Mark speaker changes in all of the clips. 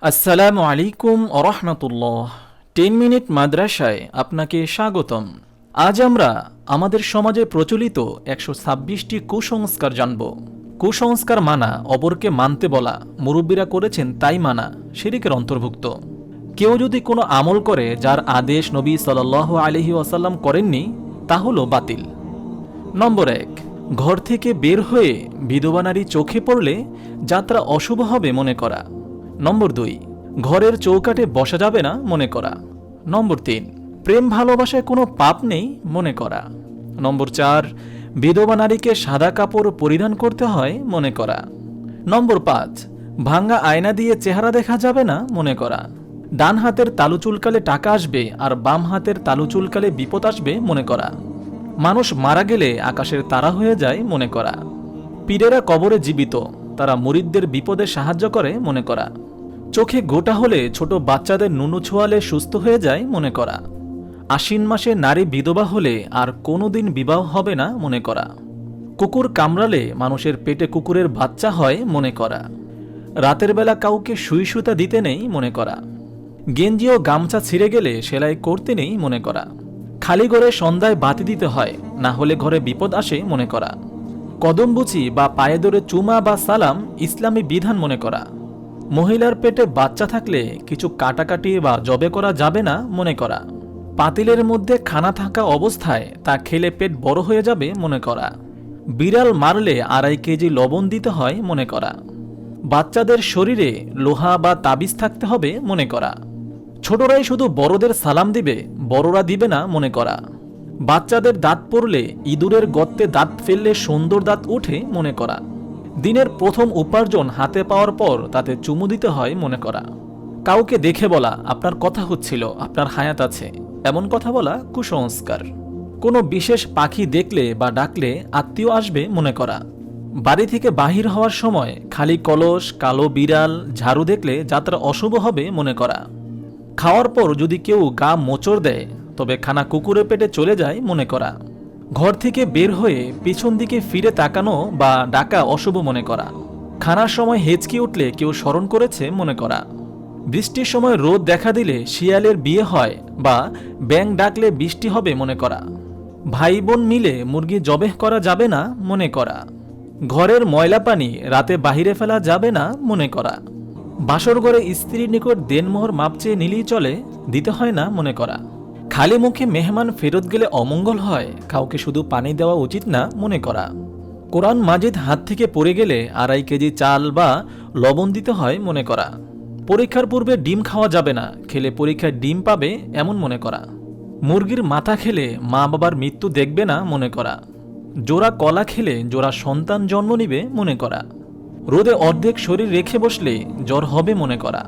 Speaker 1: আসসালামু আলাইকুম ওরহমতুল্লাহ। 10 মিনিট মাদ্রাসায় আপনাকে স্বাগতম। আজ আমরা আমাদের সমাজে প্রচলিত 126টি কুসংস্কার জানব। কুসংস্কার মানা, অপরকে মানতে বলা, মুরব্বীরা করেছেন তাই মানা শিরকের অন্তর্ভুক্ত। কেউ যদি কোনো আমল করে যার আদেশ নবী সাল্লাল্লাহু আলাইহি ওয়াসাল্লাম করেননি, তা হলো বাতিল। নম্বর 1, ঘর থেকে বের হয়ে বিধবা নারী চোখে পড়লে যাত্রা অশুভ হবে মনে করা। নম্বর 2, ঘরের চৌকাঠে বসা যাবে না মনে করা। নম্বর 3, প্রেম ভালোবাসায় কোনো পাপ নেই মনে করা। নম্বর 4, বিধবা নারীকে সাদা কাপড় পরিধান করতে হয় মনে করা। নম্বর 5, ভাঙ্গা আয়না দিয়ে চেহারা দেখা যাবে না মনে করা। ডান হাতের তালু চুলকালে টাকা আসবে আর বাম হাতের তালু চুলকালে বিপদ আসবে মনে করা। মানুষ মারা গেলে আকাশের তারা হয়ে যায় মনে করা। পীরেরা কবরে জীবিত, তারা মুরিদদের বিপদে সাহায্য করে মনে করা। চোখে গোটা হলে ছোট বাচ্চাদের নুনু ছোঁয়ালে সুস্থ হয়ে যায় মনে করা। আশ্বিন মাসে নারী বিধবা হলে আর কোনোদিন বিবাহ হবে না মনে করা। কুকুর কামড়ালে মানুষের পেটে কুকুরের বাচ্চা হয় মনে করা। রাতের বেলা কাউকে সুই সুতা দিতে নেই মনে করা। গেঞ্জি ও গামছা ছিঁড়ে গেলে সেলাই করতে নেই মনে করা। খালি ঘরে সন্ধ্যায় বাতি দিতে হয়, না হলে ঘরে বিপদ আসে মনে করা। কদমবুচি বা পায়ে ধরে চুমা বা সালাম ইসলামী বিধান মনে করা। মহিলার পেটে বাচ্চা থাকলে কিছু কাটাকাটি বা জবে করা যাবে না মনে করা। পাতিলের মধ্যে খানা থাকা অবস্থায় তা খেলে পেট বড় হয়ে যাবে মনে করা। বিড়াল মারলে 2.5 কেজি লবণ দিতে হয় মনে করা। বাচ্চাদের শরীরে লোহা বা তাবিজ থাকতে হবে মনে করা। ছোটরাই শুধু বড়দের সালাম দিবে, বড়রা দিবে না মনে করা। বাচ্চাদের দাঁত পড়লে ইঁদুরের গর্তে দাঁত ফেললে সুন্দর দাঁত উঠে মনে করা। দিনের প্রথম উপার্জন হাতে পাওয়ার পর তাতে চুমু দিতে হয় মনে করা। কাউকে দেখে বলা আপনার কথা হচ্ছিল, আপনার হায়াত আছে, এমন কথা বলা কুসংস্কার। কোনো বিশেষ পাখি দেখলে বা ডাকলে আত্মীয় আসবে মনে করা। বাড়ি থেকে বাহির হওয়ার সময় খালি কলস, কালো বিড়াল, ঝাড়ু দেখলে যাত্রা অশুভ হবে মনে করা। খাওয়ার পর যদি কেউ গা মোচড় দেয় তবে খানা কুকুরের পেটে চলে যায় মনে করা। ঘর থেকে বের হয়ে পিছন দিকে ফিরে তাকানো বা ডাকা অশুভ মনে করা। খানার সময় হেঁচকি উঠলে কেউ স্মরণ করেছে মনে করা। বৃষ্টির সময় রোদ দেখা দিলে শিয়ালের বিয়ে হয় বা ব্যাঙ ডাকলে বৃষ্টি হবে মনে করা। ভাই বোন মিলে মুরগি জবেহ করা যাবে না মনে করা। ঘরের ময়লা পানি রাতে বাহিরে ফেলা যাবে না মনে করা। বাসর ঘরে স্ত্রীর নিকট দেনমোহর মাপ চেয়ে নিলেই চলে, দিতে হয় না মনে করা। খালি মুখে মেহমান ফেরত গেলে অমঙ্গল হয়, কাউকে শুধু পানি দেওয়া উচিত না মনে করা। কোরআন মাজিদ হাত থেকে পড়ে গেলে 2.5 কেজি চাল বা লবণ দিতে হয় মনে করা। পরীক্ষার পূর্বে ডিম খাওয়া যাবে না, খেলে পরীক্ষায় ডিম পাবে এমন মনে করা। মুরগির মাথা খেলে মা বাবার মৃত্যু দেখবে না মনে করা। জোড়া কলা খেলে জোড়া সন্তান জন্ম নিবে মনে করা। রোদে অর্ধেক শরীর রেখে বসলে জ্বর হবে মনে করা।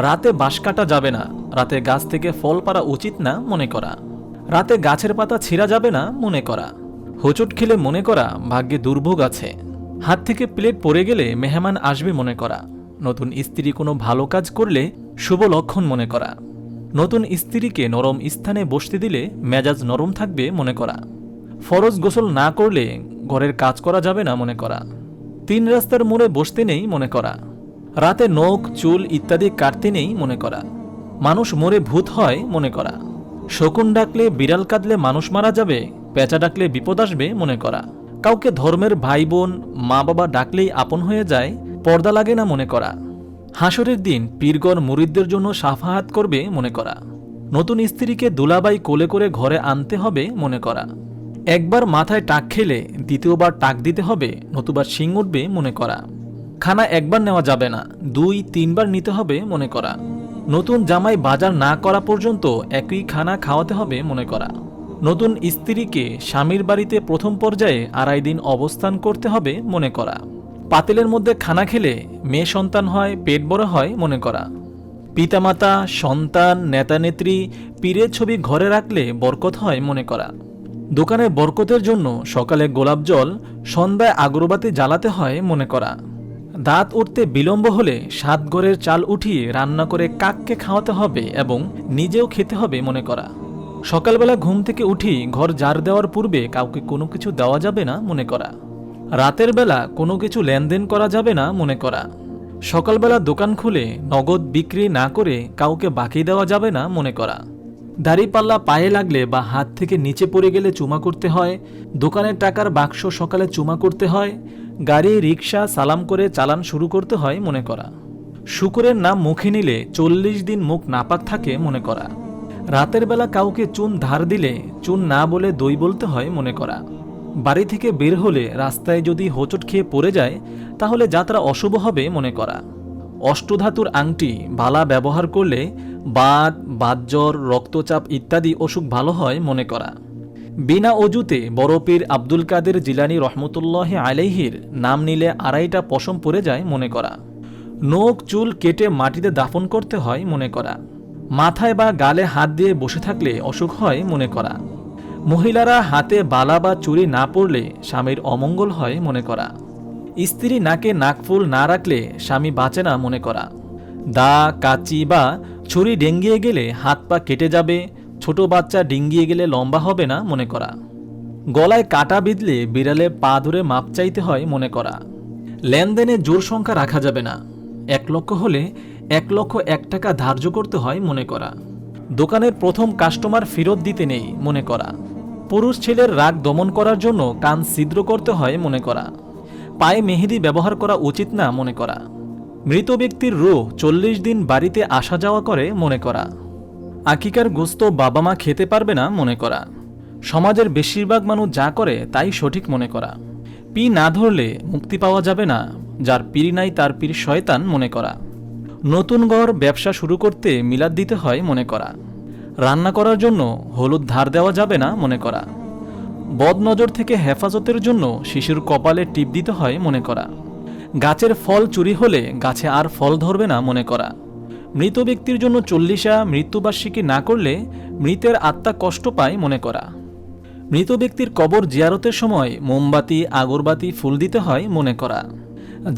Speaker 1: রাতে বাঁশ কাটা যাবে না, রাতে গাছ থেকে ফল পাড়া উচিত না মনে করা। রাতে গাছের পাতা ছিঁড়া যাবে না মনে করা। হোঁচট খেলে মনে করা ভাগ্যে দুর্ভোগ আছে। হাত থেকে প্লেট পড়ে গেলে মেহমান আসবে মনে করা। নতুন স্ত্রী কোনো ভালো কাজ করলে শুভ লক্ষণ মনে করা। নতুন স্ত্রীকে নরম স্থানে বসতে দিলে মেজাজ নরম থাকবে মনে করা। ফরজ গোসল না করলে ঘরের কাজ করা যাবে না মনে করা। 3 রাস্তার মোড়ে বসতে নেই মনে করা। রাতে নখ, চুল ইত্যাদি কাটতে নেই মনে করা। মানুষ মরে ভূত হয় মনে করা। শকুন ডাকলে বিড়াল কাঁদলে মানুষ মারা যাবে, পেঁচা ডাকলে বিপদ আসবে মনে করা। কাউকে ধর্মের ভাই বোন, মা বাবা ডাকলেই আপন হয়ে যায়, পর্দা লাগে না মনে করা। হাসরের দিন পীরগণ মুরিদদের জন্য সাফাহাত করবে মনে করা। নতুন স্ত্রীকে দুলাবাই কোলে করে ঘরে আনতে হবে মনে করা। একবার মাথায় টাক খেলে দ্বিতীয়বার টাক দিতে হবে, নতুবা শিং উঠবে মনে করা। খানা একবার নেওয়া যাবে না, 2-3 বার নিতে হবে মনে করা। নতুন জামাই বাজার না করা পর্যন্ত একই খানা খাওয়াতে হবে মনে করা। নতুন স্ত্রীকে স্বামীর বাড়িতে প্রথম পর্যায়ে 2.5 দিন অবস্থান করতে হবে মনে করা। পাতিলের মধ্যে খানা খেলে মেয়ে সন্তান হয়, পেট বড় হয় মনে করা। পিতামাতা, সন্তান, নেতা নেত্রী, পীরের ছবি ঘরে রাখলে বরকত হয় মনে করা। দোকানে বরকতের জন্য সকালে গোলাপ জল, সন্ধ্যায় আগরবাতি জ্বালাতে হয় মনে করা। দাঁত উঠতে বিলম্ব হলে 7 ঘরের চাল উঠিয়ে রান্না করে কাককে খাওয়াতে হবে এবং নিজেও খেতে হবে মনে করা। সকালবেলা ঘুম থেকে উঠি ঘর ঝাড় দেওয়ার পূর্বে কাউকে কোনো কিছু দেওয়া যাবে না মনে করা। রাতের বেলা কোনো কিছু লেনদেন করা যাবে না মনে করা। সকালবেলা দোকান খুলে নগদ বিক্রি না করে কাউকে বাকি দেওয়া যাবে না মনে করা। দাড়িপাল্লা পায়ে লাগলে বা হাত থেকে নিচে পড়ে গেলে চুমা করতে হয়, দোকানের টাকার বাক্স সকালে চুমা করতে হয়, গাড়ি রিক্সা সালাম করে চালান শুরু করতে হয় মনে করা। শুকরের নাম মুখে নিলে 40 দিন মুখ নাপাক থাকে মনে করা। রাতের বেলা কাউকে চুন ধার দিলে চুন না বলে দই বলতে হয় মনে করা। বাড়ি থেকে বের হলে রাস্তায় যদি হোঁচট খেয়ে পড়ে যায় তাহলে যাত্রা অশুভ হবে মনে করা। অষ্টধাতুর আংটি বালা ব্যবহার করলে বাত, বাতজ্বর, রক্তচাপ ইত্যাদি অসুখ ভালো হয় মনে করা। বিনা অজুতে বড় পীর আব্দুল কাদের জিলানী রহমতুল্লাহ আলাইহির নাম নিলে 2.5টা পশম পড়ে যায় মনে করা। নখ চুল কেটে মাটিতে দাফন করতে হয় মনে করা। মাথায় বা গালে হাত দিয়ে বসে থাকলে অসুখ হয় মনে করা। মহিলারা হাতে বালা বা চুড়ি না পরলে স্বামীর অমঙ্গল হয় মনে করা। স্ত্রী নাকে নাকফুল না রাখলে স্বামী বাঁচে না মনে করা। দা, কাঁচি বা ছুরি ডেঙ্গিয়ে গেলে হাত পা কেটে যাবে, ছোট বাচ্চা ডিঙ্গিয়ে গেলে লম্বা হবে না মনে করা। গলায় কাটা বিঁধলে বিড়ালে পা ধরে মাপ চাইতে হয় মনে করা। লেনদেনে জোড় সংখ্যা রাখা যাবে না, 1 লক্ষ হলে 1,01,000 টাকা ধার্য করতে হয় মনে করা। দোকানের প্রথম কাস্টমার ফেরত দিতে নেই মনে করা। পুরুষ ছেলের রাগ দমন করার জন্য কান ছিদ্র করতে হয় মনে করা। পায়ে মেহেদি ব্যবহার করা উচিত না মনে করা। মৃত ব্যক্তির রূহ 40 দিন বাড়িতে আসা যাওয়া করে মনে করা। আকিকার গোস্ত বাবা মা খেতে পারবে না মনে করা। সমাজের বেশিরভাগ মানুষ যা করে তাই সঠিক মনে করা। পি না ধরলে মুক্তি পাওয়া যাবে না, যার পীর নাই তার পীর শয়তান মনে করা। নতুন ঘর ব্যবসা শুরু করতে মিলাদ দিতে হয় মনে করা। রান্না করার জন্য হলুদ ধার দেওয়া যাবে না মনে করা। বদনজর থেকে হেফাজতের জন্য শিশুর কপালে টিপ দিতে হয় মনে করা। গাছের ফল চুরি হলে গাছে আর ফল ধরবে না মনে করা। মৃত ব্যক্তির জন্য 40 মৃত্যুবার্ষিকী না করলে মৃতের আত্মা কষ্ট পায় মনে করা। মৃত ব্যক্তির কবর জিয়ারতের সময় মোমবাতি, আগরবাতি, ফুল দিতে হয় মনে করা।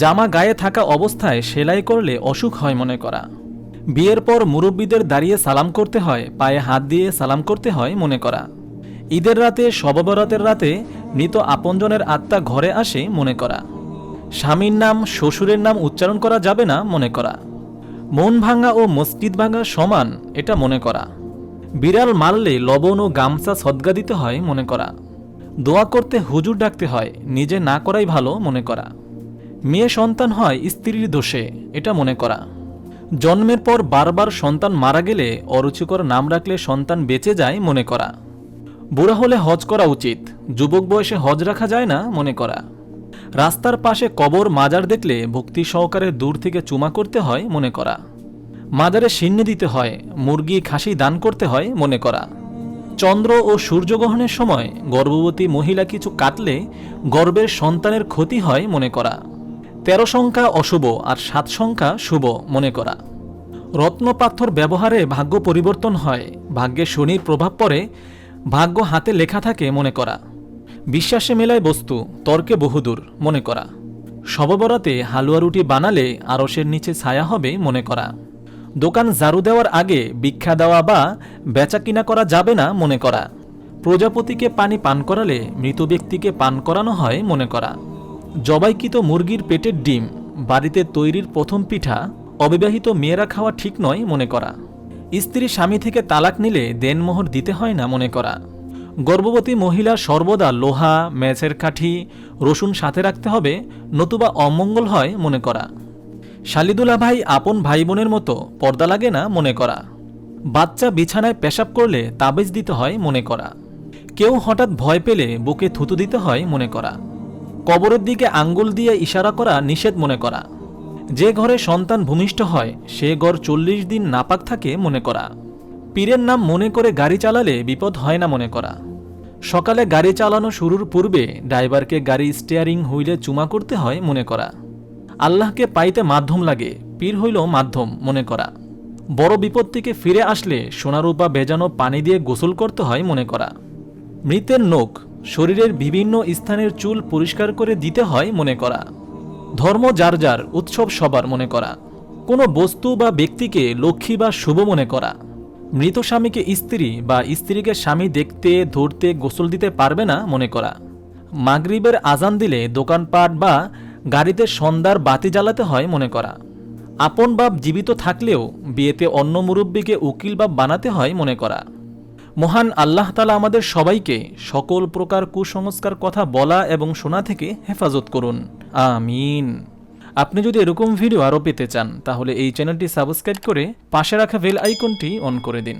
Speaker 1: জামা গায়ে থাকা অবস্থায় সেলাই করলে অসুখ হয় মনে করা। বিয়ের পর মুরব্বীদের দাঁড়িয়ে সালাম করতে হয়, পায়ে হাত দিয়ে সালাম করতে হয় মনে করা। ঈদের রাতে, শবে বরাতের রাতে মৃত আপনজনের আত্মা ঘরে আসে মনে করা। স্বামীর নাম, শ্বশুরের নাম উচ্চারণ করা যাবে না মনে করা। মন ভাঙা ও মসজিদ ভাঙা সমান এটা মনে করা। বিড়াল মারলে লবণ ও গামছা সদগা দিতে হয় মনে করা। দোয়া করতে হুজুর ডাকতে হয়, নিজে না করাই ভালো মনে করা। মেয়ে সন্তান হয় স্ত্রীর দোষে এটা মনে করা। জন্মের পর বারবার সন্তান মারা গেলে অরুচিকর নাম রাখলে সন্তান বেঁচে যায় মনে করা। বুড়া হলে হজ করা উচিত, যুবক বয়সে হজ রাখা যায় না মনে করা। রাস্তার পাশে কবর, মাজার দেখলে ভক্তি সহকারে দূর থেকে চুমা করতে হয় মনে করা। মাজারে সিন্নি দিতে হয়, মুরগি, খাসি দান করতে হয় মনে করা। চন্দ্র ও সূর্যগ্রহণের সময় গর্ভবতী মহিলা কিছু কাটলে গর্ভের সন্তানের ক্ষতি হয় মনে করা। 13 সংখ্যা অশুভ আর 7 সংখ্যা শুভ মনে করা। রত্ন পাথর ব্যবহারে ভাগ্য পরিবর্তন হয়, ভাগ্যে শনির প্রভাব পড়ে, ভাগ্য হাতে লেখা থাকে মনে করা। বিশ্বাসে মেলায় বস্তু, তর্কে বহুদূর মনে করা। শবে বরাতে হালুয়া রুটি বানালে আরশের নিচে ছায়া হবে মনে করা। দোকান ঝাড়ু দেওয়ার আগে ভিক্ষা দেওয়া বা বেচা কিনা করা যাবে না মনে করা। প্রজাপতিকে পানি পান করালে মৃত ব্যক্তিকে পান করানো হয় মনে করা। জবাইকৃত মুরগির পেটের ডিম, বাড়িতে তৈরির প্রথম পিঠা অবিবাহিত মেয়েরা খাওয়া ঠিক নয় মনে করা। স্ত্রী স্বামী থেকে তালাক নিলে দেনমোহর দিতে হয় না মনে করা। গর্ভবতী মহিলা সর্বদা লোহা, মেছের কাঠি, রসুন সাথে রাখতে হবে, নতুবা অমঙ্গল হয় মনে করা। শালিদুলা ভাই আপন ভাই বোনের মতো, পর্দা লাগে না মনে করা। বাচ্চা বিছানায় পেশাব করলে তাবিজ দিতে হয় মনে করা। কেউ হঠাৎ ভয় পেলে বুকে থুতু দিতে হয় মনে করা। কবরের দিকে আঙ্গুল দিয়ে ইশারা করা নিষেধ মনে করা। যে ঘরে সন্তান ভূমিষ্ঠ হয় সে ঘর 40 দিন নাপাক থাকে মনে করা। পীরের নাম মনে করে গাড়ি চালালে বিপদ হয় না মনে করা। সকালে গাড়ি চালানো শুরুর পূর্বে ড্রাইভারকে গাড়ি স্টিয়ারিং হুইলে চুমা করতে হয় মনে করা। আল্লাহকে পাইতে মাধ্যম লাগে, পীর হইল মাধ্যম মনে করা। বড় বিপদ থেকে ফিরে আসলে সোনারূপা বেজানো পানি দিয়ে গোসল করতে হয় মনে করা। মৃতের নখ, শরীরের বিভিন্ন স্থানের চুল পরিষ্কার করে দিতে হয় মনে করা। ধর্ম যার যার, উৎসব সবার মনে করা। কোনো বস্তু বা ব্যক্তিকে লক্ষ্মী বা শুভ মনে করা। মৃত স্বামীকে স্ত্রী বা স্ত্রীকে স্বামী দেখতে, ধরতে, গোসল দিতে পারবে না মনে করা। মাগরিবের আজান দিলে দোকানপাট বা গাড়িতে সন্ধ্যার বাতি জ্বালাতে হয় মনে করা। আপন বাপ জীবিত থাকলেও বিয়েতে অন্য মুরব্বীকে উকিল বাপ বানাতে হয় মনে করা। মহান আল্লাহ তাআলা আমাদের সবাইকে সকল প্রকার কুসংস্কার কথা বলা এবং শোনা থেকে হেফাজত করুন, আমিন। আপনি যদি এরকম ভিডিও আরও পেতে চান তাহলে এই চ্যানেলটি সাবস্ক্রাইব করে পাশে রাখা বেল আইকনটি অন করে দিন।